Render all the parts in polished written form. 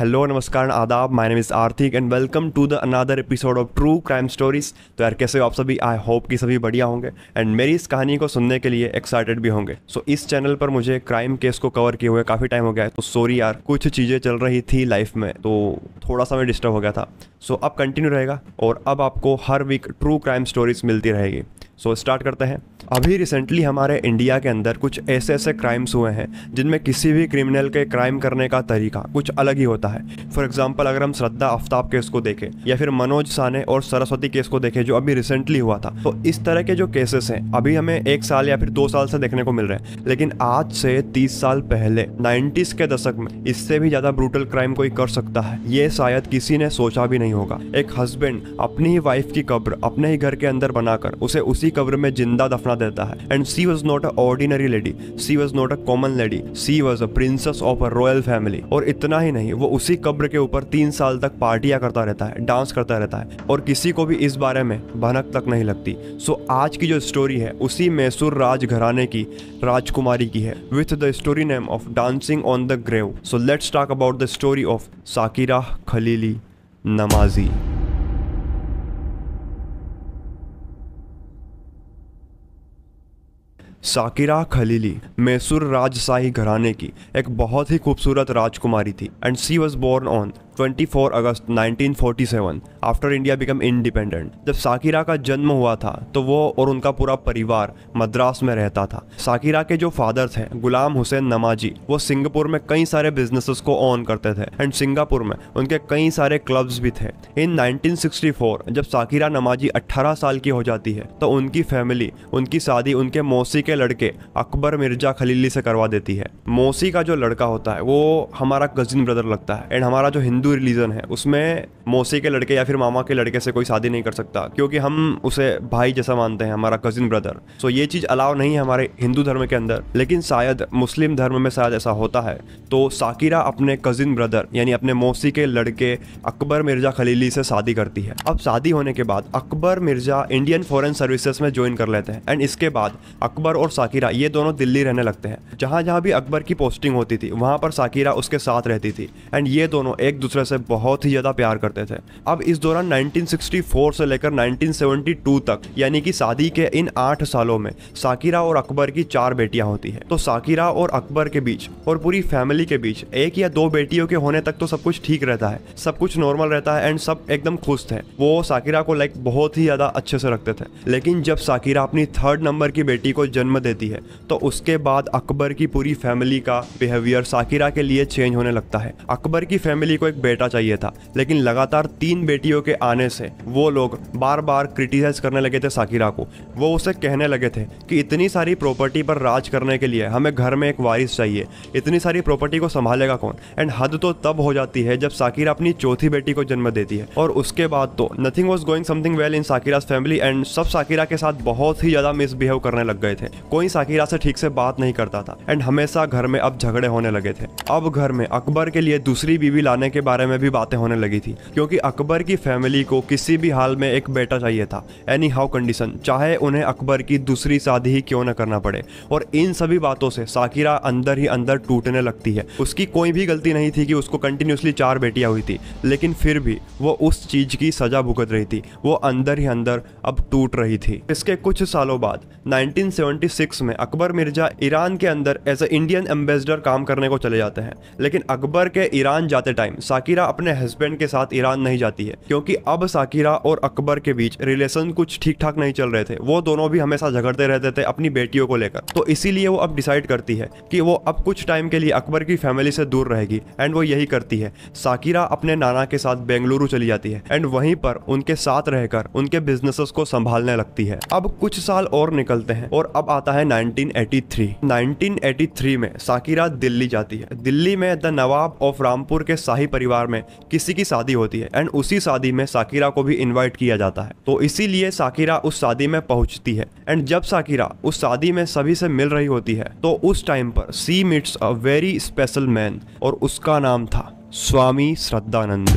Hello नमस्कार आदाब, my name is Arthik and welcome to the another episode of true crime stories. तो यार कैसे हो आप सभी? आई होप कि सभी बढ़िया होंगे एंड मेरी इस कहानी को सुनने के लिए एक्साइटेड भी होंगे। सो इस चैनल पर मुझे क्राइम केस को कवर किए हुए काफ़ी टाइम हो गया है, तो सॉरी यार, कुछ चीज़ें चल रही थी लाइफ में तो थोड़ा सा मैं डिस्टर्ब हो गया था। सो अब कंटिन्यू रहेगा और अब आपको हर वीक ट्रू क्राइम स्टोरीज मिलती रहेगी। सो स्टार्ट करते हैं। अभी रिसेंटली हमारे इंडिया के अंदर कुछ ऐसे ऐसे क्राइम्स हुए हैं जिनमें किसी भी क्रिमिनल के क्राइम करने का तरीका कुछ अलग ही होता है। फॉर एग्जांपल अगर हम श्रद्धा आफ्ताब केस को देखें या फिर मनोज साने और सरस्वती केस को देखें जो अभी रिसेंटली हुआ था, तो इस तरह के जो केसेस हैं अभी हमें 1 साल या फिर 2 साल से देखने को मिल रहे हैं। लेकिन आज से 30 साल पहले 90s के दशक में इससे भी ज़्यादा ब्रूटल क्राइम कोई कर सकता है, ये शायद किसी ने सोचा भी नहीं होगा। एक हस्बैंड अपनी ही वाइफ की कब्र अपने ही घर के अंदर बनाकर उसे उसी कब्र में जिंदा दफना देता है। And she was not a ordinary lady, she was not a common lady, she was a princess of a royal family. और इतना ही नहीं, वो उसी कब्र के ऊपर 3 साल तक पार्टियां करता रहता है, डांस करता रहता है और किसी को भी इस बारे में भनक तक नहीं लगती। सो आज की जो स्टोरी है उसी मैसूर राज घराने की राजकुमारी की है, with the story name of dancing on the grave. So let's talk about the story of Shakereh Khaleeli Namazi. Shakereh Khalili Mysore राजशाही घराने की एक बहुत ही खूबसूरत राजकुमारी थी and she was born on 24 August 1947 after India become independent. जब साकिरा का जन्म हुआ था तो वो और उनका पूरा परिवार मद्रास में रहता था। साकिरा के जो फादर थे गुलाम हुसैन नमाजी, वो सिंगापुर में कई सारे बिजनेसेस को ऑन करते थे एंड सिंगापुर में उनके कई सारे क्लब्स भी थे। इन 1964 जब साकिरा नमाजी 18 साल की हो जाती है तो उनकी फैमिली उनकी शादी उनके मौसी के लड़के अकबर मिर्जा खलीली से करवा देती है। मौसी का जो लड़का होता है वो हमारा कजिन ब्रदर लगता है एंड हमारा जो हिंदू रिलीजन है उसमें मौसी के लड़के या फिर मामा के लड़के से कोई शादी नहीं कर सकता क्योंकि हम उसे भाई जैसा मानते हैं, हमारा कजिन ब्रदर। सो ये चीज़ अलाउ नहीं है हमारे हिंदू धर्म के अंदर, लेकिन शायद मुस्लिम धर्म में शायद ऐसा होता है। तो साकिरा अपने कजिन ब्रदर यानी अपने मौसी के लड़के अकबर मिर्जा खलीली से शादी करती है। अब शादी होने के बाद Akbar Mirza Indian foreign services में ज्वाइन कर लेते हैं एंड इसके बाद अकबर और साकिरा ये दोनों दिल्ली रहने लगते हैं। जहाँ जहाँ भी अकबर की पोस्टिंग होती थी वहाँ पर साकिरा उसके साथ रहती थी एंड ये दोनों एक दूसरे से बहुत ही ज़्यादा प्यार करते थे। अब इस दौरान 1964 से लेकर 1972 तक यानी कि शादी के इन 8 सालों में साकिरा और अकबर की 4 बेटियां होती हैं। तो साकिरा और अकबर के बीच और पूरी फैमिली के बीच 1 या 2 बेटियों के होने तक तो सब कुछ ठीक रहता है, सब कुछ नॉर्मल रहता है एंड सब एकदम खुश थे। वो साकिरा को बहुत ही ज़्यादा अच्छे से रखते थे। लेकिन जब साकिरा अपनी 3rd नंबर की बेटी को जन्म देती है तो उसके बाद अकबर की पूरी फैमिली का बिहेवियर साकिरा के लिए चेंज होने लगता है। अकबर की फैमिली को एक बेटा चाहिए था, लेकिन लगातार 3 बेटियों के आने से वो लोग बार बार क्रिटिसाइज करने लगे थे साकिरा को। वो उसे कहने लगे थे कि इतनी सारी प्रॉपर्टी पर राज करने के लिए हमें घर में एक वारिस चाहिए, इतनी सारी प्रॉपर्टी को संभालेगा कौन। एंड हद तो तब हो जाती है जब साकिरा अपनी 4थी बेटी को जन्म देती है और उसके बाद तो nothing was going something well in Shakereh's family and सब साकिरा के साथ बहुत ही ज़्यादा मिसबिहेव करने लग गए थे। कोई साकिरा से ठीक से बात नहीं करता था एंड हमेशा घर में अब झगड़े होने लगे थे। अब घर में अकबर के लिए दूसरी बीवी लाने के बारे में भी बातें होने लगी थी क्योंकि अकबर की फैमिली को किसी भी हाल में एक बेटा चाहिए था, एनी हाउ कंडीशन, चाहे उन्हें अकबर की दूसरी शादी ही क्यों न करना पड़े। और इन सभी बातों से साकिरा अंदर ही अंदर टूटने लगती है। उसकी कोई भी गलती नहीं थी कि उसको कंटिन्यूसली 4 बेटियां हुई थी, लेकिन फिर भी वो उस चीज की सजा भुगत रही थी। वो अंदर ही अंदर अब टूट रही थी। इसके कुछ सालों बाद 1976 में अकबर मिर्जा ईरान के अंदर एज ए इंडियन एम्बेसडर काम करने को चले जाते हैं। लेकिन अकबर के ईरान जाते टाइम साकिरा अपने हस्बैंड के साथ ईरान नहीं जाती है क्योंकि अब साकिरा और अकबर के बीच रिलेशन कुछ ठीक ठाक नहीं चल रहे थे। वो दोनों भी हमेशा झगड़ते रहते थे अपनी बेटियों को लेकर। तो इसीलिए वो अब डिसाइड करती है कि वो अब कुछ टाइम के लिए अकबर की फैमिली से दूर रहेगी एंड वो यही करती है। साकिरा अपने नाना के साथ बेंगलुरु चली जाती है एंड वहीं पर उनके साथ रहकर उनके बिजनेसेस को संभालने लगती है। अब कुछ साल और निकलते हैं और अब आता है 1983 में साकिरा दिल्ली जाती है। दिल्ली में द नवाब ऑफ रामपुर के शाही परिवार में किसी की शादी होती है एंड उसी शादी में साकिरा को भी इनवाइट किया जाता है। तो इसीलिए साकिरा उस शादी में पहुंचती है एंड जब साकिरा उस शादी में सभी से मिल रही होती है तो उस टाइम पर she meets a very special man और उसका नाम था स्वामी श्रद्धानंद।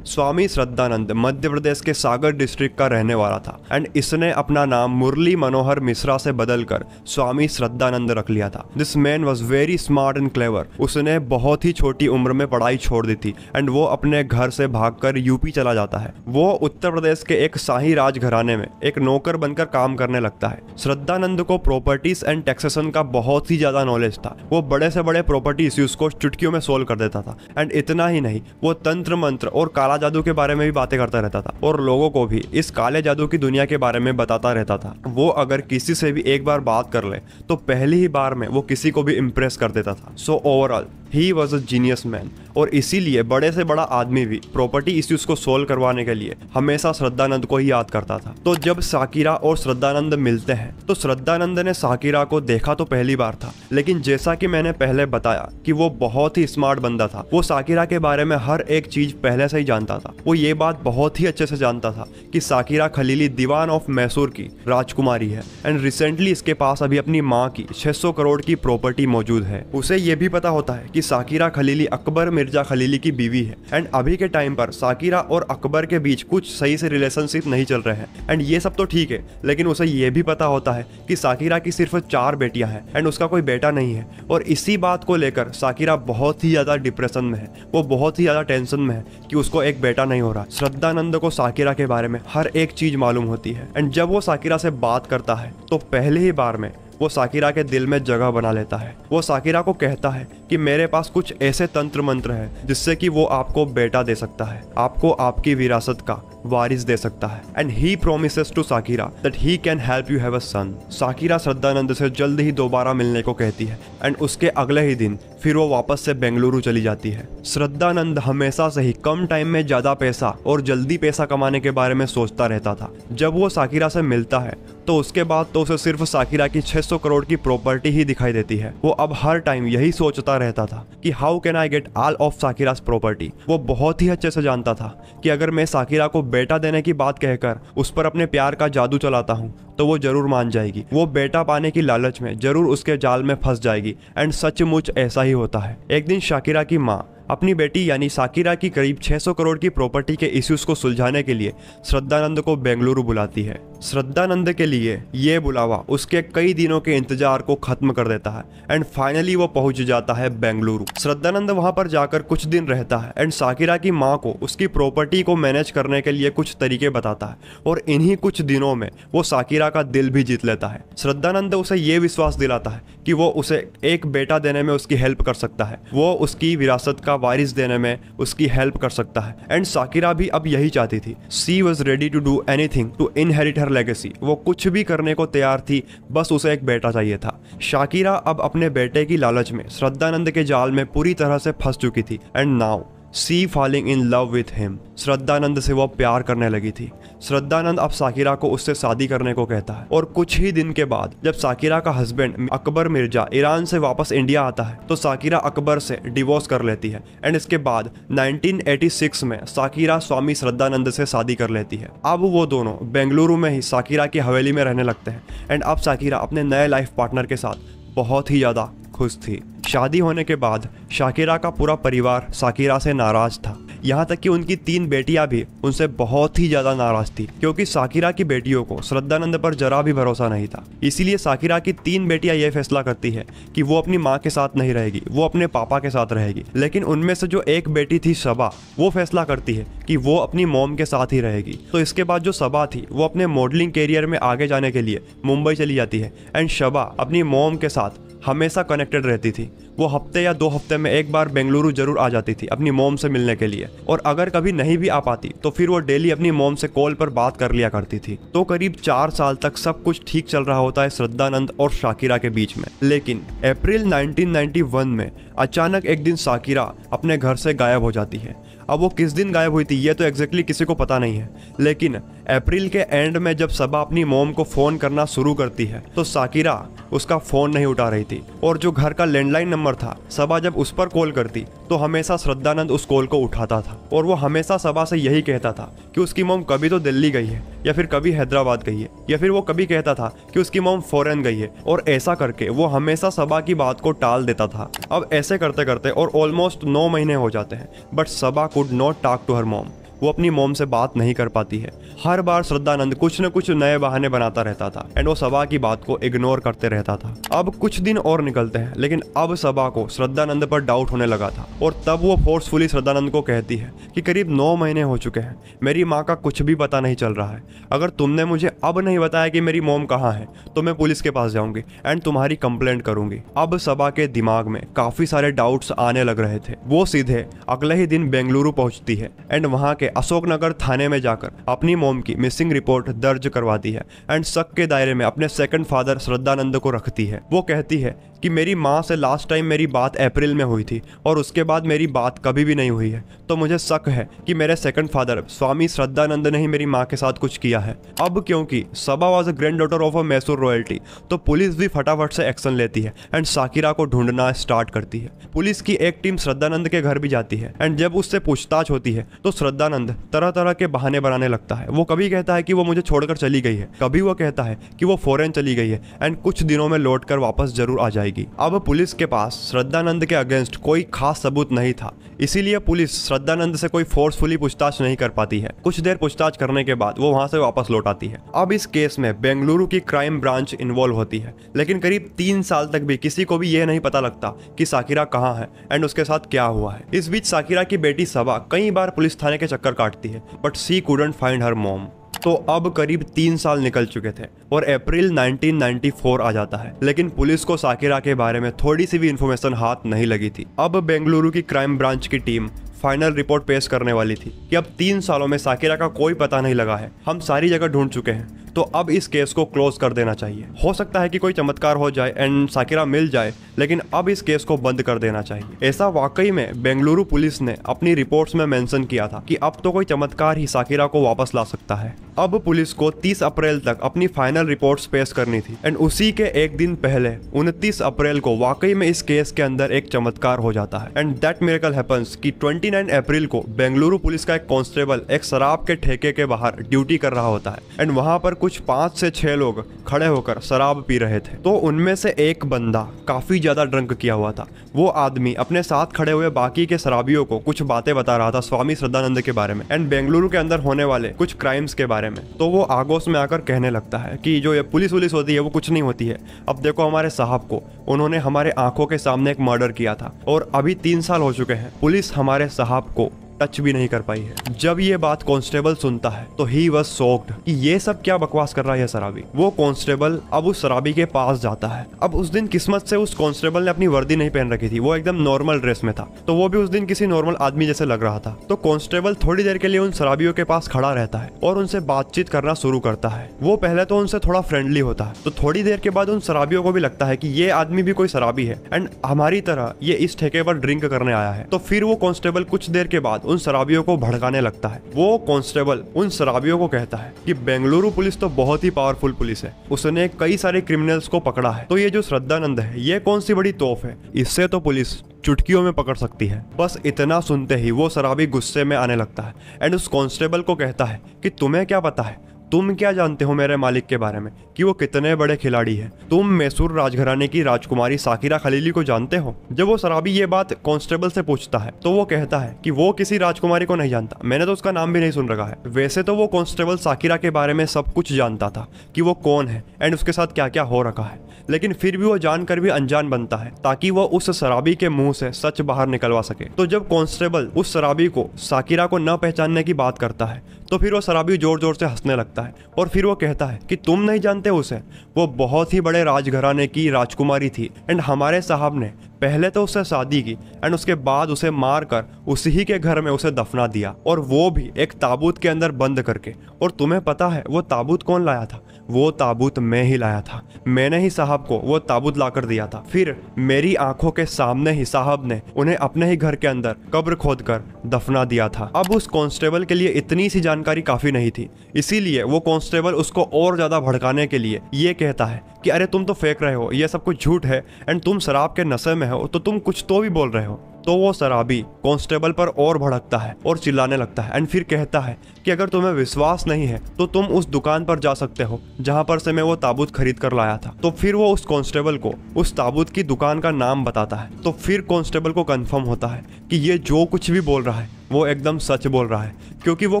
स्वामी श्रद्धानंद मध्य प्रदेश के सागर डिस्ट्रिक्ट का रहने वाला था एंड इसने अपना नाम मुरली मनोहर मिश्रा से बदलकर स्वामी श्रद्धानंद रख लिया था। This man was very smart and clever. उसने बहुत ही छोटी उम्र में पढ़ाई छोड़ दी थी एंड वो अपने घर से भागकर यूपी चला जाता है। वो उत्तर प्रदेश के एक शाही राजघराने में एक नौकर बनकर काम करने लगता है। श्रद्धानंद को प्रॉपर्टीज एंड टैक्सेशन का बहुत ही ज्यादा नॉलेज था। वो बड़े से बड़े प्रॉपर्टी इश्यूज को चुटकियों में सोल्व कर देता था एंड इतना ही नहीं, वो तंत्र मंत्र और काला जादू के बारे में भी बातें करता रहता था और लोगों को भी इस काले जादू की दुनिया के बारे में बताता रहता था। वो अगर किसी से भी एक बार बात कर ले तो पहली ही बार में वो किसी को भी इम्प्रेस कर देता था। So overall he was a genius man और इसीलिए बड़े से बड़ा आदमी भी प्रॉपर्टी इश्यूज को सोल्व करवाने के लिए हमेशा श्रद्धानंद को ही याद करता था। तो जब साकिरा और श्रद्धानंद मिलते हैं तो श्रद्धानंद ने साकिरा को देखा तो पहली बार था, लेकिन जैसा कि मैंने पहले बताया कि वो बहुत ही स्मार्ट बंदा था। वो साकिरा के बारे में हर एक चीज पहले से ही जानता था। वो ये बात बहुत ही अच्छे से जानता था कि साकिरा खलीली दीवान ऑफ मैसूर की राजकुमारी है एंड रिसेंटली इसके पास अभी अपनी माँ की 600 करोड़ की प्रॉपर्टी मौजूद है। उसे ये भी पता होता है कि साकिरा खलीली अकबर मिर्जा खलीली की बीवी है एंड अभी के टाइम पर साकिरा और अकबर के बीच कुछ सही से रिलेशनशिप नहीं चल रहे हैं एंड ये सब तो ठीक है, लेकिन उसे ये भी पता होता है कि साकिरा की सिर्फ 4 बेटियां हैं एंड उसका कोई बेटा नहीं है। और इसी बात को लेकर साकिरा बहुत ही ज्यादा डिप्रेशन में है। वो बहुत ही ज्यादा टेंशन में है कि उसको एक बेटा नहीं हो रहा। श्रद्धानंद को साकिरा के बारे में हर एक चीज मालूम होती है एंड जब वो साकिरा से बात करता है तो पहले ही बार में वो साकिरा के दिल में जगह बना लेता है। वो साकिरा को कहता है कि मेरे पास कुछ ऐसे तंत्र मंत्र है जिससे कि वो आपको बेटा दे सकता है, आपको आपकी विरासत का वारिस दे सकता है and he promises to Shakereh that he can help you have a son. Shakereh Shraddhananda से जल्द ही दोबारा मिलने को कहती है एंड उसके अगले ही दिन फिर वो वापस से बेंगलुरु चली जाती है। श्रद्धानंद हमेशा से ही कम टाइम में ज्यादा पैसा और जल्दी पैसा कमाने के बारे में सोचता रहता था। जब वो साकिरा से मिलता है तो उसके बाद तो उसे सिर्फ साकिरा की 600 करोड़ की प्रॉपर्टी ही दिखाई देती है। वो अब हर टाइम यही सोचता रहता था कि how can I get all of Shakereh's property. वो बहुत ही अच्छे से जानता था कि अगर मैं साकिरा को बेटा देने की बात कहकर उस पर अपने प्यार का जादू चलाता हूँ तो वो जरूर मान जाएगी। वो बेटा पाने की लालच में जरूर उसके जाल में फंस जाएगी एंड सचमुच ऐसा ही होता है। एक दिन साकिरा की माँ अपनी बेटी यानी साकिरा की करीब 600 करोड़ की प्रॉपर्टी के इश्यूज को सुलझाने के लिए श्रद्धानंद को बेंगलुरु बुलाती है। श्रद्धानंद के लिए ये बुलावा उसके कई दिनों के इंतजार को खत्म कर देता है एंड फाइनली वो पहुंच जाता है बेंगलुरु। श्रद्धानंद वहां पर जाकर कुछ दिन रहता है एंड साकिरा की माँ को उसकी प्रॉपर्टी को मैनेज करने के लिए कुछ तरीके बताता है और इन्हीं कुछ दिनों में वो साकिरा का दिल भी जीत लेता है। श्रद्धानंद उसे ये विश्वास दिलाता है कि वो उसे एक बेटा देने में उसकी हेल्प कर सकता है, वो उसकी विरासत का वारिस देने में उसकी हेल्प कर सकता है एंड साकिरा भी अब यही चाहती थी। She was ready to do anything to inherit her legacy. वो कुछ भी करने को तैयार थी, बस उसे एक बेटा चाहिए था। साकिरा अब अपने बेटे की लालच में श्रद्धानंद के जाल में पूरी तरह से फंस चुकी थी and now see falling in love with him. Shraddhanand से वो प्यार करने लगी थी। श्रद्धानंद अब साकिरा को उससे शादी करने को कहता है और कुछ ही दिन के बाद जब साकिरा का हस्बैंड अकबर मिर्जा ईरान से वापस इंडिया आता है तो साकिरा अकबर से डिवोर्स कर लेती है एंड इसके बाद 1986 में साकिरा स्वामी श्रद्धानंद से शादी कर लेती है। अब वो दोनों बेंगलुरु में ही साकिरा की हवेली में रहने लगते हैं एंड अब साकिरा अपने नए लाइफ पार्टनर के साथ बहुत ही ज्यादा खुश थी। शादी होने के बाद साकिरा का पूरा परिवार साकिरा से नाराज था, यहाँ तक कि उनकी 3 बेटियां भी उनसे बहुत ही ज्यादा नाराज थी क्योंकि साकिरा की बेटियों को श्रद्धानंद पर जरा भी भरोसा नहीं था। इसीलिए साकिरा की 3 बेटियां यह फैसला करती है कि वो अपनी माँ के साथ नहीं रहेगी, वो अपने पापा के साथ रहेगी। लेकिन उनमें से जो एक बेटी थी सबा, वो फैसला करती है कि वो अपनी मॉम के साथ ही रहेगी। तो इसके बाद जो सबा थी वो अपने मॉडलिंग कैरियर में आगे जाने के लिए मुंबई चली जाती है एंड शबा अपनी मॉम के साथ हमेशा कनेक्टेड रहती थी। वो हफ्ते या 2 हफ्ते में एक बार बेंगलुरु जरूर आ जाती थी अपनी मॉम से मिलने के लिए और अगर कभी नहीं भी आ पाती तो फिर वो डेली अपनी मॉम से कॉल पर बात कर लिया करती थी। तो करीब 4 साल तक सब कुछ ठीक चल रहा होता है श्रद्धानंद और साकिरा के बीच में। लेकिन अप्रैल 1991 में अचानक एक दिन साकिरा अपने घर से गायब हो जाती है। अब वो किस दिन गायब हुई थी ये तो एग्जैक्टली किसी को पता नहीं है, लेकिन अप्रैल के एंड में जब सबा अपनी मॉम को फोन करना शुरू करती है तो साकिरा उसका फोन नहीं उठा रही थी और जो घर का लैंडलाइन नंबर था सबा जब उस पर कॉल करती तो हमेशा श्रद्धानंद उस कॉल को उठाता था और वो हमेशा सबा से यही कहता था कि उसकी मॉम कभी तो दिल्ली गई है या फिर कभी हैदराबाद गई है या फिर वो कभी कहता था कि उसकी मॉम फॉरेन गई है और ऐसा करके वो हमेशा सबा की बात को टाल देता था। अब ऐसे करते करते और ऑलमोस्ट 9 महीने हो जाते हैं but Saba could not talk to her mom. वो अपनी मॉम से बात नहीं कर पाती है। हर बार श्रद्धानंद कुछ न कुछ नए बहाने बनाता रहता था एंड वो सबा की बात को इग्नोर करते रहता था। अब कुछ दिन और निकलते हैं, लेकिन अब सबा को श्रद्धानंद पर डाउट होने लगा था और तब वो फोर्सफुली श्रद्धानंद को कहती है कि करीब 9 महीने हो चुके हैं, मेरी माँ का कुछ भी पता नहीं चल रहा है। अगर तुमने मुझे अब नहीं बताया कि मेरी मॉम कहाँ है तो मैं पुलिस के पास जाऊंगी एंड तुम्हारी कंप्लेंट करूंगी। अब सबा के दिमाग में काफी सारे डाउट्स आने लग रहे थे। वो सीधे अगले ही दिन बेंगलुरु पहुंचती है एंड वहां के अशोकनगर थाने में जाकर अपनी मॉम की मिसिंग रिपोर्ट दर्ज करवाती है एंड शक के दायरे में अपने सेकंड फादर श्रद्धानंद को रखती है। वो कहती है कि मेरी माँ से लास्ट टाइम मेरी बात अप्रैल में हुई थी और उसके बाद मेरी बात कभी भी नहीं हुई है, तो मुझे शक है कि मेरे सेकंड फादर स्वामी श्रद्धानंद ने ही मेरी माँ के साथ कुछ किया है। अब क्योंकि Saba was a granddaughter of a Mysore royalty, तो पुलिस भी फटाफट से एक्शन लेती है एंड साकिरा को ढूंढना स्टार्ट करती है। पुलिस की एक टीम श्रद्धानंद के घर भी जाती है एंड जब उससे पूछताछ होती है तो श्रद्धानंद तरह तरह के बहाने बनाने लगता है। वो कभी कहता है कि वो मुझे छोड़कर चली गई है, कभी वो कहता है कि वो फॉरेन चली गई है एंड कुछ दिनों में लौट कर वापस जरूर आ जाएगी। अब पुलिस के पास श्रद्धानंद के अगेंस्ट कोई खास सबूत नहीं था, इसीलिए पुलिस श्रद्धानंद से कोई फोर्सफुली पूछताछ नहीं कर पाती है। कुछ देर पूछताछ करने के बाद वो वहां से वापस लौट आती है। अब इस केस में बेंगलुरु की क्राइम ब्रांच इन्वॉल्व होती है, लेकिन करीब 3 साल तक भी किसी को भी यह नहीं पता लगता कि साकिरा कहाँ है एंड उसके साथ क्या हुआ है। इस बीच साकिरा की बेटी सबा कई बार पुलिस थाने के चक्कर काटती है, but she couldn't find her mom. तो अब करीब 3 साल निकल चुके थे और अप्रैल 1994 आ जाता है, लेकिन पुलिस को साकिरा के बारे में थोड़ी सी भी इंफॉर्मेशन हाथ नहीं लगी थी। अब बेंगलुरु की क्राइम ब्रांच की टीम फाइनल रिपोर्ट पेश करने वाली थी कि अब 3 सालों में साकिरा का कोई पता नहीं लगा है, हम सारी जगह ढूंढ चुके हैं, तो अब इस केस को क्लोज कर देना चाहिए। हो सकता है कि कोई चमत्कार हो जाए एंड साकिरा मिल जाए, लेकिन अब इस केस को बंद कर देना चाहिए। ऐसा वाकई में बेंगलुरु पुलिस ने अपनी रिपोर्ट्स में मेंशन किया था कि अब तो कोई चमत्कार ही साकिरा को वापस ला सकता है। अब पुलिस को 30 अप्रैल तक अपनी फाइनल रिपोर्ट्स पेश करनी थी एंड उसी के एक दिन पहले 29 अप्रैल को वाकई में इस केस के अंदर एक चमत्कार हो जाता है एंड दैट मिरेकल हैपेंस कि 29 अप्रैल को बेंगलुरु पुलिस का एक कांस्टेबल एक शराब के ठेके के बाहर ड्यूटी कर रहा होता है एंड वहां पर कुछ 5 से 6 लोग खड़े होकर शराब पी रहे थे। तो उनमें से एक बंदा काफी ज्यादा ड्रंक किया हुआ था। वो आदमी अपने साथ खड़े हुए बाकी के शराबियों को कुछ बातें बता रहा था स्वामी श्रद्धानंद के बारे में एंड बेंगलुरु के अंदर होने वाले कुछ क्राइम्स के बारे में। तो वो आगोश में आकर कहने लगता है कि जो ये पुलिस होती है वो कुछ नहीं होती है। अब देखो हमारे साहब को, उन्होंने हमारे आंखों के सामने एक मर्डर किया था और अभी 3 साल हो चुके हैं, पुलिस हमारे साहब को टच भी नहीं कर पाई है। जब ये बात कांस्टेबल सुनता है तो ही वाज शॉक्ड कि ये सब क्या बकवास कर रहा है शराबी। वो कांस्टेबल अब उस शराबी के पास जाता है। अब उस दिन किस्मत से उस कांस्टेबल ने अपनी वर्दी नहीं पहन रखी थी, वो एकदम नॉर्मल ड्रेस में था, तो वो भी उस दिन किसी नॉर्मल आदमी जैसे लग रहा था। तो कांस्टेबल थोड़ी देर के लिए उन शराबियों के पास खड़ा रहता है और उनसे बातचीत करना शुरू करता है। वो पहले तो उनसे थोड़ा फ्रेंडली होता है, तो थोड़ी देर के बाद उन शराबियों को भी लगता है कि ये आदमी भी कोई शराबी है एंड हमारी तरह ये इस ठेके पर ड्रिंक करने आया है। तो फिर वो कांस्टेबल कुछ देर के बाद उन शराबियों को भड़काने लगता है। वो कांस्टेबल उन शराबियों को कहता है कि बेंगलुरु पुलिस तो बहुत ही पावरफुल पुलिस है, उसने कई सारे क्रिमिनल्स को पकड़ा है, तो ये जो श्रद्धानंद है ये कौन सी बड़ी तोप है, इससे तो पुलिस चुटकियों में पकड़ सकती है। बस इतना सुनते ही वो शराबी गुस्से में आने लगता है एंड उस कांस्टेबल को कहता है कि तुम्हें क्या पता है, तुम क्या जानते हो मेरे मालिक के बारे में कि वो कितने बड़े खिलाड़ी हैं? तुम मैसूर राजघराने की राजकुमारी साकिरा खलीली को जानते हो? जब वो शराबी ये बात कांस्टेबल से पूछता है तो वो कहता है कि वो किसी राजकुमारी को नहीं जानता, मैंने तो उसका नाम भी नहीं सुन रखा है। वैसे तो वो कांस्टेबल साकिरा के बारे में सब कुछ जानता था कि वो कौन है एंड उसके साथ क्या क्या हो रखा है, लेकिन फिर भी वो जानकर भी अनजान बनता है ताकि वो उस शराबी के मुंह से सच बाहर निकलवा सके। तो जब कांस्टेबल उस शराबी को साकिरा को न पहचानने की बात करता है तो फिर वो शराबी जोर जोर से हंसने लगता है और फिर वो कहता है कि तुम नहीं जानते उसे, वो बहुत ही बड़े राजघराने की राजकुमारी थी एंड हमारे साहब ने पहले तो उससे शादी की एंड उसके बाद उसे मार कर उसी ही के घर में उसे दफना दिया, और वो भी एक ताबूत के अंदर बंद करके। और तुम्हें पता है वो ताबूत कौन लाया था? वो ताबूत मैं ही लाया था, मैंने ही साहब को वो ताबूत लाकर दिया था। फिर मेरी आंखों के सामने ही साहब ने उन्हें अपने ही घर के अंदर कब्र खोद कर दफना दिया था। अब उस कांस्टेबल के लिए इतनी सी जानकारी काफी नहीं थी, इसीलिए वो कांस्टेबल उसको और ज्यादा भड़काने के लिए ये कहता है कि अरे तुम तो फेंक रहे हो, ये सब कुछ झूठ है एंड तुम शराब के नशे में हो, तो तुम कुछ तो भी बोल रहे हो। तो वो शराबी कांस्टेबल पर और भड़कता है और चिल्लाने लगता है एंड फिर कहता है कि अगर तुम्हें विश्वास नहीं है तो तुम उस दुकान पर जा सकते हो जहां पर से मैं वो ताबूत खरीद कर लाया था। तो फिर वो उस कांस्टेबल को उस ताबूत की दुकान का नाम बताता है। तो फिर कांस्टेबल को कंफर्म होता है कि ये जो कुछ भी बोल रहा है वो एकदम सच बोल रहा है, क्योंकि वो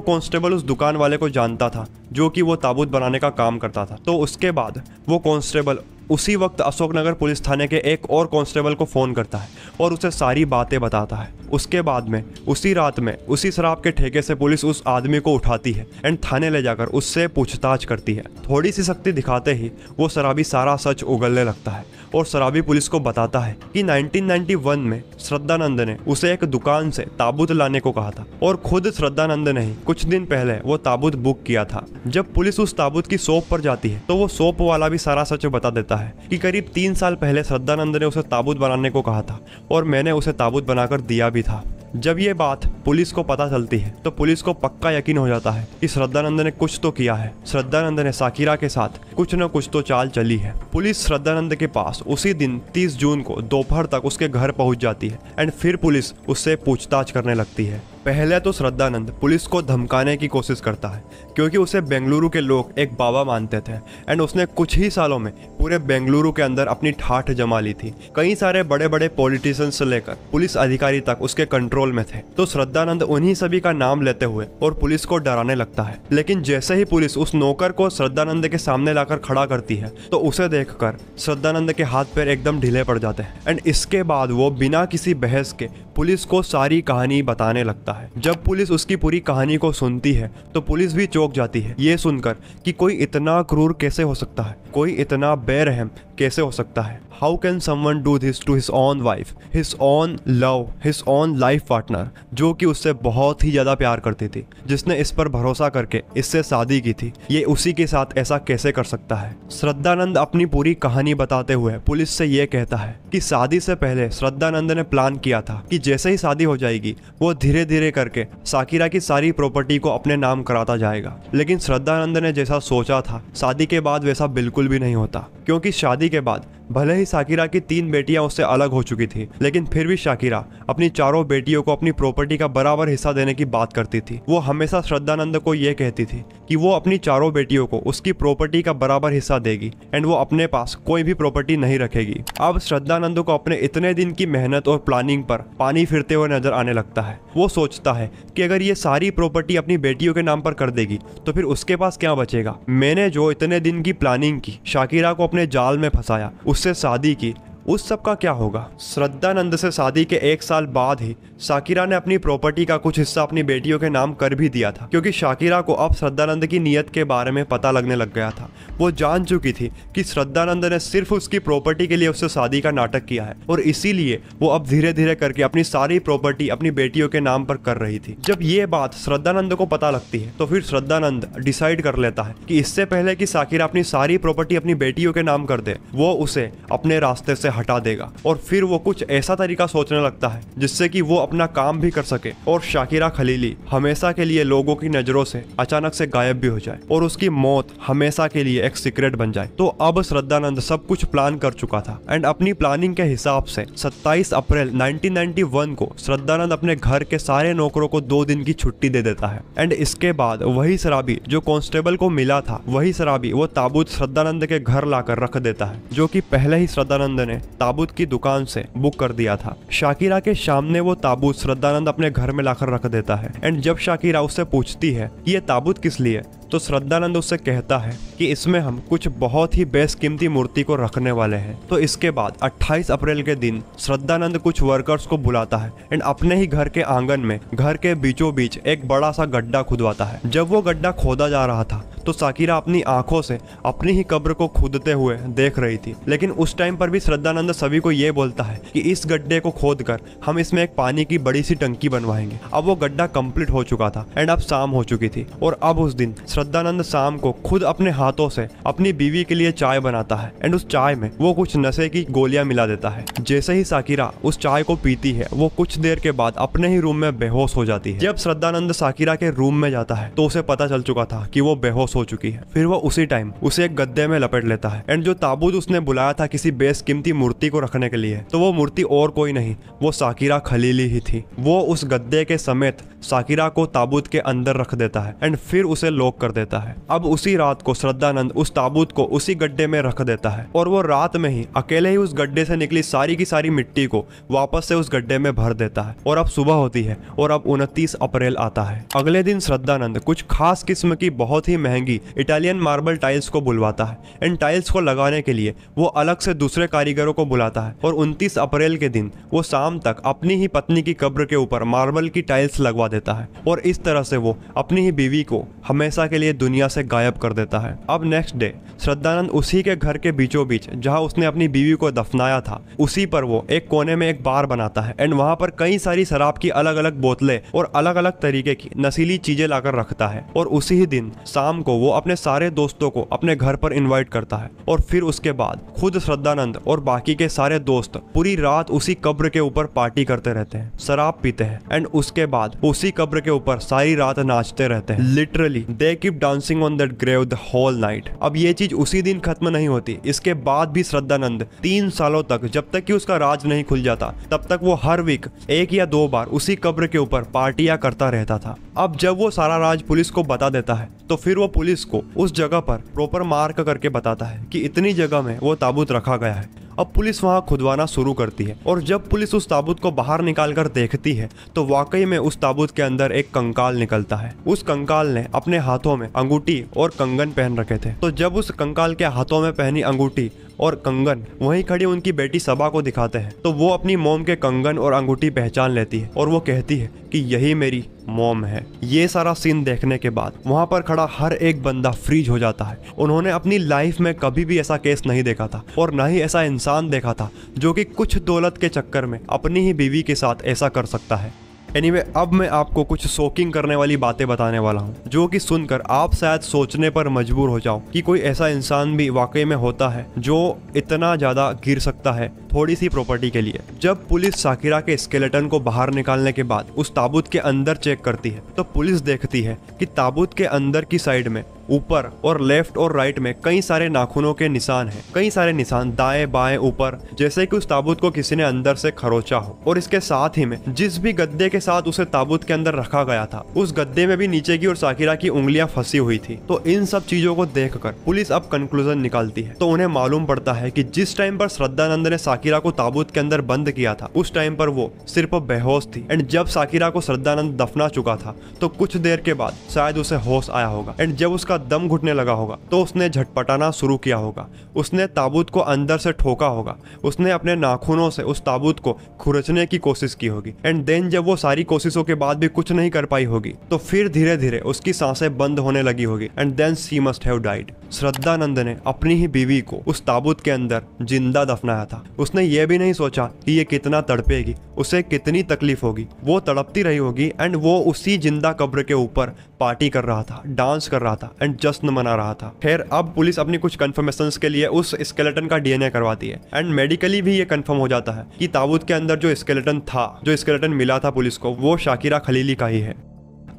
कांस्टेबल उस दुकान वाले को जानता था जो कि वो ताबूत बनाने का काम करता था। तो उसके बाद वो कांस्टेबल उसी वक्त अशोकनगर पुलिस थाने के एक और कांस्टेबल को फ़ोन करता है और उसे सारी बातें बताता है। उसके बाद में उसी रात में उसी शराब के ठेके से पुलिस उस आदमी को उठाती है एंड थाने ले जाकर उससे पूछताछ करती है। थोड़ी सी शक्ति दिखाते ही वो शराबी सारा सच उगलने लगता है और शराबी पुलिस को बताता है कि 1991 में श्रद्धानंद ने उसे एक दुकान से ताबूत लाने को कहा था और खुद श्रद्धानंद ने ही कुछ दिन पहले वो ताबूत बुक किया था। जब पुलिस उस ताबूत की शॉप पर जाती है तो वो शॉप वाला भी सारा सच बता देता है कि करीब 3 साल पहले श्रद्धानंद ने उसे ताबूत बनाने को कहा था और मैंने उसे ताबूत बनाकर दिया भी था। जब ये बात पुलिस को पता चलती है तो पुलिस को पक्का यकीन हो जाता है कि श्रद्धानंद ने कुछ तो किया है। श्रद्धानंद ने साकिरा के साथ कुछ न कुछ तो चाल चली है। पुलिस श्रद्धानंद के पास उसी दिन 30 जून को दोपहर तक उसके घर पहुंच जाती है एंड फिर पुलिस उससे पूछताछ करने लगती है। पहले तो श्रद्धानंद पुलिस को धमकाने की कोशिश करता है क्योंकि उसे बेंगलुरु के लोग एक बाबा मानते थे एंड उसने कुछ ही सालों में पूरे बेंगलुरु के अंदर अपनी ठाठ जमा ली थी। कई सारे बड़े बड़े पॉलिटिशियंस से लेकर पुलिस अधिकारी तक उसके कंट्रोल में थे। तो श्रद्धानंद उन्हीं सभी का नाम लेते हुए और पुलिस को डराने लगता है। लेकिन जैसे ही पुलिस उस नौकर को श्रद्धानंद के सामने लाकर खड़ा करती है तो उसे देखकर श्रद्धानंद के हाथ पैर एकदम ढीले पड़ जाते हैं एंड इसके बाद वो बिना किसी बहस के पुलिस को सारी कहानी बताने लगता है। जब पुलिस उसकी पूरी कहानी को सुनती है तो पुलिस भी चौंक जाती है ये सुनकर कि कोई इतना क्रूर कैसे हो सकता है, कोई इतना बेरहम कैसे हो सकता है। How can someone do this to his own wife, his own love, his own life partner, जो कि उससे बहुत ही ज़्यादा प्यार करती थी, जिसने इस पर भरोसा करके इससे शादी की थी। ये उसी के साथ ऐसा कैसे कर सकता है। श्रद्धानंद अपनी पूरी कहानी बताते हुए पुलिस से ये कहता है कि शादी से पहले श्रद्धानंद ने प्लान किया था कि जैसे ही शादी हो जाएगी वो धीरे धीरे करके साकिरा की सारी प्रॉपर्टी को अपने नाम कराता जाएगा। लेकिन श्रद्धानंद ने जैसा सोचा था शादी के बाद वैसा बिल्कुल भी नहीं होता, क्योंकि शादी के बाद भले ही साकिरा की 3 बेटियां उससे अलग हो चुकी थी लेकिन फिर भी साकिरा अपनी चारों बेटियों को अपनी प्रॉपर्टी का बराबर हिस्सा देने की बात करती थी। वो हमेशा श्रद्धानंद को ये कहती थी कि वो अपनी चारों बेटियों को उसकी प्रॉपर्टी का बराबर हिस्सा देगी एंड वो अपने पास कोई भी प्रॉपर्टी नहीं रखेगी। अब श्रद्धानंद को अपने इतने दिन की मेहनत और प्लानिंग पर पानी फिरते हुए नजर आने लगता है। वो सोचता है कि अगर ये सारी प्रॉपर्टी अपनी बेटियों के नाम पर कर देगी तो फिर उसके पास क्या बचेगा। मैंने जो इतने दिन की प्लानिंग की, साकिरा को अपने जाल में फंसाया, उससे शादी की, उस सब का क्या होगा। श्रद्धानंद से शादी के 1 साल बाद ही साकिरा ने अपनी प्रॉपर्टी का कुछ हिस्सा अपनी बेटियों के नाम कर भी दिया था, क्योंकि साकिरा को अब श्रद्धानंद की नीयत के बारे में पता लगने लग गया था। वो जान चुकी थी कि श्रद्धानंद ने सिर्फ उसकी प्रॉपर्टी के लिए उससे शादी का नाटक किया है और इसीलिए वो अब धीरे धीरे करके अपनी सारी प्रॉपर्टी अपनी बेटियों के नाम पर कर रही थी। जब ये बात श्रद्धानंद को पता लगती है तो फिर श्रद्धानंद डिसाइड कर लेता है कि इससे पहले कि साकिरा अपनी सारी प्रॉपर्टी अपनी बेटियों के नाम कर दे, वो उसे अपने रास्ते से हटा देगा और फिर वो कुछ ऐसा तरीका सोचने लगता है जिससे कि वो अपना काम भी कर सके और साकिरा खलीली हमेशा के लिए लोगों की नजरों से अचानक से गायब भी हो जाए और उसकी मौत हमेशा के लिए एक सीक्रेट बन जाए। तो अब श्रद्धानंद सब कुछ प्लान कर चुका था एंड अपनी प्लानिंग के हिसाब से 27 अप्रैल 1991 को श्रद्धानंद अपने घर के सारे नौकरों को 2 दिन की छुट्टी दे देता है एंड इसके बाद वही शराबी जो कांस्टेबल को मिला था, वही शराबी वो ताबूत श्रद्धानंद के घर लाकर रख देता है, जो कि पहले ही श्रद्धानंद ने ताबूत की दुकान से बुक कर दिया था। साकिरा के सामने वो ताबूत श्रद्धानंद अपने घर में लाकर रख देता है एंड जब साकिरा उससे पूछती है कि ये ताबूत किस लिए, तो श्रद्धानंद उससे कहता है कि इसमें हम कुछ बहुत ही बेशकीमती मूर्ति को रखने वाले हैं। तो इसके बाद 28 अप्रैल के दिन श्रद्धानंद कुछ वर्कर्स को बुलाता है एंड अपने ही घर के आंगन में घर के बीचों बीच एक बड़ा सा गड्ढा खुदवाता है। जब वो गड्ढा खोदा जा रहा था तो साकिरा अपनी आंखों से अपनी ही कब्र को खुदते हुए देख रही थी। लेकिन उस टाइम पर भी श्रद्धानंद सभी को ये बोलता है कि इस गड्ढे को खोदकर हम इसमें एक पानी की बड़ी सी टंकी बनवाएंगे। अब वो गड्ढा कंप्लीट हो चुका था एंड अब शाम हो चुकी थी और अब उस दिन श्रद्धानंद शाम को खुद अपने हाथों से अपनी बीवी के लिए चाय बनाता है एंड उस चाय में वो कुछ नशे की गोलियां मिला देता है। जैसे ही साकिरा उस चाय को पीती है वो कुछ देर के बाद अपने ही रूम में बेहोश हो जाती है। जब श्रद्धानंद साकिरा के रूम में जाता है तो उसे पता चल चुका था कि वो बेहोश हो चुकी है। फिर वो उसी टाइम उसे एक गद्दे में लपेट लेता है एंड जो ताबूत उसने बुलाया था किसी बेशकीमती मूर्ति को रखने के लिए, तो वो मूर्ति और कोई नहीं, वो साकिरा खलीली ही थी। वो उस गद्दे के समेत शाकिरा को ताबूत के अंदर रख देता है एंड फिर उसे लॉक कर देता है। अब उसी रात को श्रद्धानंद उस ताबूत को उसी गड्ढे में रख देता है और वो रात में ही अकेले ही उस गड्ढे से निकली सारी की सारी मिट्टी को वापस से उस गड्ढे में भर देता है। और अब सुबह होती है और अब 29 अप्रैल आता है। अगले दिन श्रद्धानंद कुछ खास किस्म की बहुत ही महंगी इटालियन मार्बल टाइल्स को बुलवाता है एंड टाइल्स को लगाने के लिए वो अलग से दूसरे कारीगरों को बुलाता है और 29 अप्रैल के दिन वो शाम तक अपनी ही पत्नी की कब्र के ऊपर मार्बल की टाइल्स लगवा देता है और इस तरह से वो अपनी ही बीवी को हमेशा के लिए दुनिया से गायब कर देता है। अब नेक्स्ट डे श्रद्धानंद उसी के घर के बीचों बीच जहां उसने अपनी बीवी को दफनाया था उसी पर वो एक कोने में एक बार बनाता है एंड वहां पर कई सारी शराब की अलग अलग बोतलें और अलग अलग तरीके की नशीली चीजें लाकर रखता है और उसी ही दिन शाम को वो अपने सारे दोस्तों को अपने घर पर इनवाइट करता है और फिर उसके बाद खुद श्रद्धानंद और बाकी के सारे दोस्त पूरी रात उसी कब्र के ऊपर पार्टी करते रहते हैं, शराब पीते हैं एंड उसके बाद उसी कब्र के ऊपर सारी रात नाचते रहते हैं। Literally they keep dancing on that grave the whole night. अब ये चीज उसी दिन खत्म नहीं होती, इसके बाद भी श्रद्धानंद 3 सालों तक, जब तक कि उसका राज नहीं खुल जाता तब तक वो हर वीक 1 या 2 बार उसी कब्र के ऊपर पार्टियां करता रहता था। अब जब वो सारा राज पुलिस को बता देता है तो फिर वो पुलिस को उस जगह पर प्रॉपर मार्क करके बताता है कि इतनी जगह में वो ताबूत रखा गया है। अब पुलिस वहां खुदवाना शुरू करती है और जब पुलिस उस ताबूत को बाहर निकाल कर देखती है तो वाकई में उस ताबूत के अंदर एक कंकाल निकलता है। उस कंकाल ने अपने हाथों में अंगूठी और कंगन पहन रखे थे। तो जब उस कंकाल के हाथों में पहनी अंगूठी और कंगन वहीं खड़ी उनकी बेटी सबा को दिखाते हैं तो वो अपनी मॉम के कंगन और अंगूठी पहचान लेती है और वो कहती है कि यही मेरी मॉम है। ये सारा सीन देखने के बाद वहां पर खड़ा हर एक बंदा फ्रीज हो जाता है। उन्होंने अपनी लाइफ में कभी भी ऐसा केस नहीं देखा था और ना ही ऐसा इंसान देखा था जो कि कुछ दौलत के चक्कर में अपनी ही बीवी के साथ ऐसा कर सकता है। एनीवे, अब मैं आपको कुछ शॉकिंग करने वाली बातें बताने वाला हूँ जो कि सुनकर आप शायद सोचने पर मजबूर हो जाओ कि कोई ऐसा इंसान भी वाकई में होता है जो इतना ज्यादा गिर सकता है थोड़ी सी प्रॉपर्टी के लिए। जब पुलिस शाकिरा के स्केलेटन को बाहर निकालने के बाद उस ताबूत के अंदर चेक करती है तो पुलिस देखती है कि ताबूत के अंदर की साइड में ऊपर और लेफ्ट और राइट में कई सारे नाखूनों के निशान हैं, कई सारे निशान दाएं बाएं ऊपर, जैसे कि उस ताबूत को किसी ने अंदर से खरोचा हो। और इसके साथ ही में जिस भी गद्दे के साथ उसे ताबूत के अंदर रखा गया था उस गद्दे में भी नीचे की और शाकिरा की उंगलियां फंसी हुई थी। तो इन सब चीजों को देखकर पुलिस अब कंक्लूजन निकालती है। तो उन्हें मालूम पड़ता है कि जिस टाइम पर श्रद्धानंद ने शाकिरा को ताबूत के अंदर बंद किया था उस टाइम पर वो सिर्फ बेहोश थी एंड जब शाकिरा को श्रद्धानंद दफना चुका था तो कुछ देर के बाद शायद उसे होश आया होगा एंड जब उसका दम घुटने लगा होगा तो उसने झटपटाना शुरू किया होगा। उसने ताबूत को अंदर से ठोका होगा, उसने अपने नाखूनों से उस ताबूत को खुरचने की कोशिश की होगी एंड देन जब वो सारी कोशिशों के बाद भी कुछ नहीं कर पाई होगी तो फिर धीरे धीरे उसकी सांसें बंद होने लगी होगी and then she must have died. Shraddhananda ने अपनी ही बीवी को उस ताबूत के अंदर जिंदा दफनाया था। उसने ये भी नहीं सोचा कि ये कितना तड़पेगी, उसे कितनी तकलीफ होगी। वो तड़पती रही होगी एंड वो उसी जिंदा कब्र के ऊपर पार्टी कर रहा था, डांस कर रहा था एंड जश्न मना रहा था। खैर, अब पुलिस अपनी कुछ कंफर्मेशंस के लिए उस स्केलेटन का डीएनए करवाती है एंड मेडिकली भी ये कंफर्म हो जाता है कि ताबूत के अंदर जो स्केलेटन था, जो स्केलेटन मिला था पुलिस को, वो शाकिरा खलीली का ही है।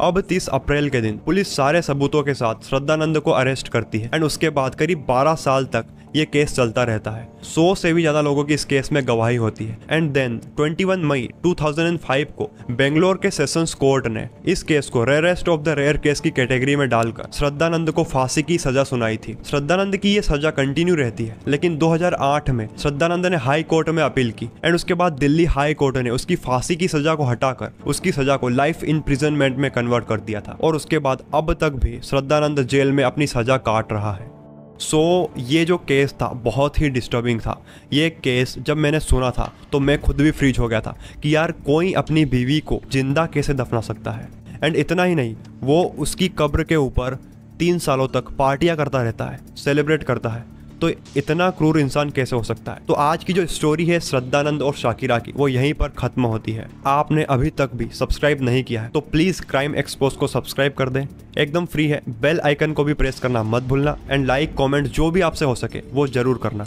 अब 30 अप्रैल के दिन पुलिस सारे सबूतों के साथ श्रद्धानंद को अरेस्ट करती है एंड उसके बाद करीब 12 साल तक ये केस चलता रहता है। 100 से भी ज्यादा लोगों की इस केस में गवाही होती है एंड देन 21 मई 2005 को बेंगलोर के सेशंस कोर्ट ने इस केस को rarest of the rare case की कैटेगरी में डालकर श्रद्धानंद को फांसी की सजा सुनाई थी। श्रद्धानंद की ये सजा कंटिन्यू रहती है, लेकिन 2008 में श्रद्धानंद ने हाई कोर्ट में अपील की एंड उसके बाद दिल्ली हाई कोर्ट ने उसकी फांसी की सजा को हटाकर उसकी सजा को लाइफ इम्प्रिजनमेंट में कन्वर्ट कर दिया था और उसके बाद अब तक भी श्रद्धानंद जेल में अपनी सजा काट रहा है। ये जो केस था बहुत ही डिस्टर्बिंग था। ये केस जब मैंने सुना था तो मैं खुद भी फ्रीज हो गया था कि यार कोई अपनी बीवी को जिंदा कैसे दफना सकता है। एंड इतना ही नहीं, वो उसकी कब्र के ऊपर 3 सालों तक पार्टियां करता रहता है, सेलिब्रेट करता है। तो इतना क्रूर इंसान कैसे हो सकता है। तो आज की जो स्टोरी है श्रद्धानंद और शाकिरा की, वो यहीं पर खत्म होती है। आपने अभी तक भी सब्सक्राइब नहीं किया है तो प्लीज क्राइम एक्सपोज को सब्सक्राइब कर दें, एकदम फ्री है। बेल आइकन को भी प्रेस करना मत भूलना एंड लाइक कमेंट जो भी आपसे हो सके वो जरूर करना।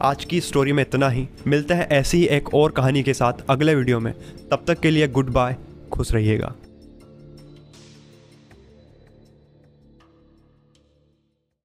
आज की स्टोरी में इतना ही। मिलते हैं ऐसी ही एक और कहानी के साथ अगले वीडियो में। तब तक के लिए गुड बाय, खुश रहिएगा।